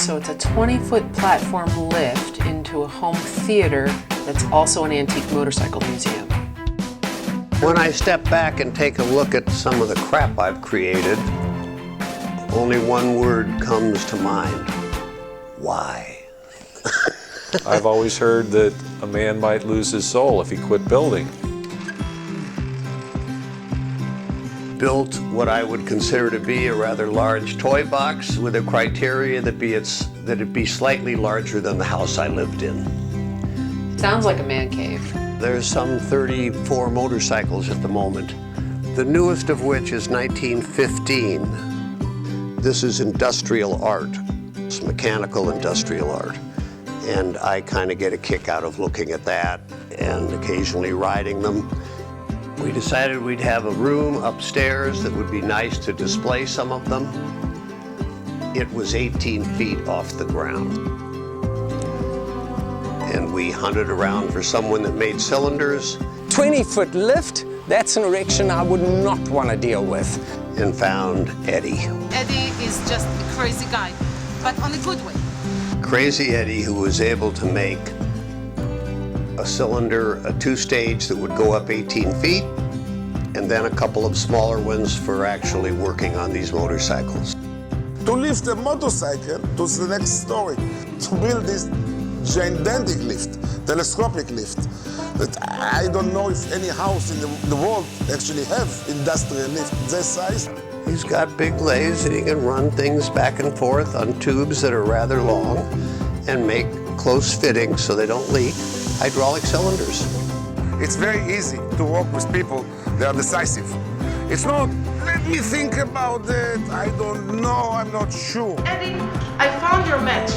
So it's a 20-foot platform lift into a home theater that's also an antique motorcycle museum. When I step back and take a look at some of the crap I've created, only one word comes to mind: why? I've always heard that a man might lose his soul if he quit building. Built what I would consider to be a rather large toy box with a criteria that it be slightly larger than the house I lived in. Sounds like a man cave. There's some 34 motorcycles at the moment, the newest of which is 1915. This is industrial art. It's mechanical industrial art. And I kind of get a kick out of looking at that and occasionally riding them. We decided we'd have a room upstairs that would be nice to display some of them. It was 18 feet off the ground. And we hunted around for someone that made cylinders. 20-foot lift, that's an erection I would not want to deal with. And found Eddie. Eddie is just a crazy guy, but on a good way. Crazy Eddie, who was able to make a cylinder, a two-stage that would go up 18 feet, and then a couple of smaller ones for actually working on these motorcycles. To lift a motorcycle to the next story, to build this gigantic lift, telescopic lift, that I don't know if any house in the world actually have industrial lift this size. He's got big lathes and he can run things back and forth on tubes that are rather long and make close fittings so they don't leak hydraulic cylinders. It's very easy to work with people that are decisive. It's not, let me think about it, I don't know, I'm not sure. Eddie, I found your match.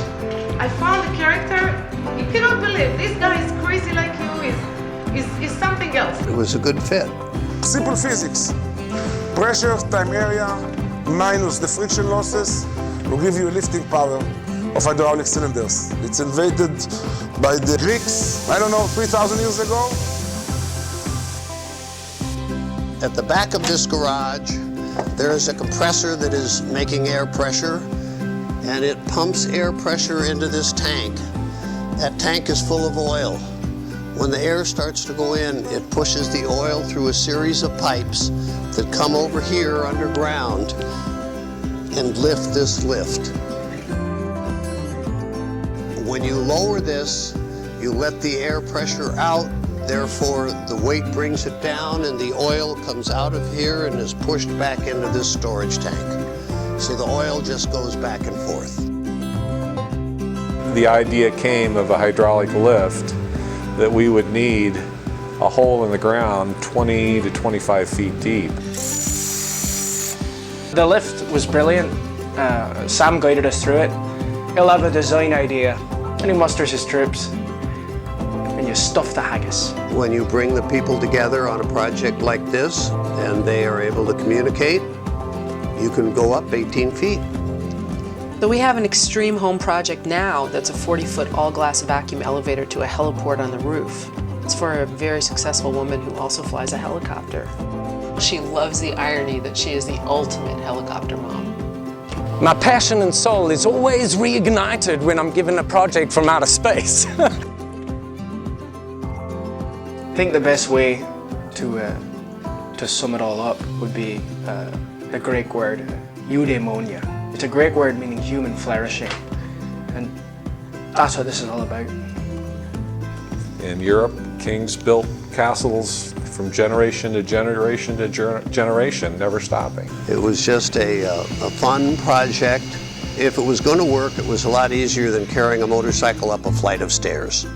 I found a character. You cannot believe this guy is crazy like you. Is something else. It was a good fit. Simple physics. Pressure time area minus the friction losses will give you a lifting power of hydraulic cylinders. It's invented by the Greeks, I don't know, 3,000 years ago. At the back of this garage, there is a compressor that is making air pressure, and it pumps air pressure into this tank. That tank is full of oil. When the air starts to go in, it pushes the oil through a series of pipes that come over here underground and lift this lift. When you lower this, you let the air pressure out, therefore the weight brings it down and the oil comes out of here and is pushed back into this storage tank. So the oil just goes back and forth. The idea came of a hydraulic lift that we would need a hole in the ground 20 to 25 feet deep. The lift was brilliant. Sam guided us through it. He'll have a design idea and he musters his troops and you stuff the haggis. When you bring the people together on a project like this and they are able to communicate, you can go up 18 feet. Though we have an extreme home project now that's a 40-foot all-glass vacuum elevator to a heliport on the roof. It's for a very successful woman who also flies a helicopter. She loves the irony that she is the ultimate helicopter mom. My passion and soul is always reignited when I'm given a project from outer space. I think the best way to sum it all up would be a Greek word, eudaimonia. It's a Greek word meaning human flourishing, and that's what this is all about. In Europe, kings built castles from generation to generation to generation, never stopping. It was just a fun project. If it was going to work, it was a lot easier than carrying a motorcycle up a flight of stairs.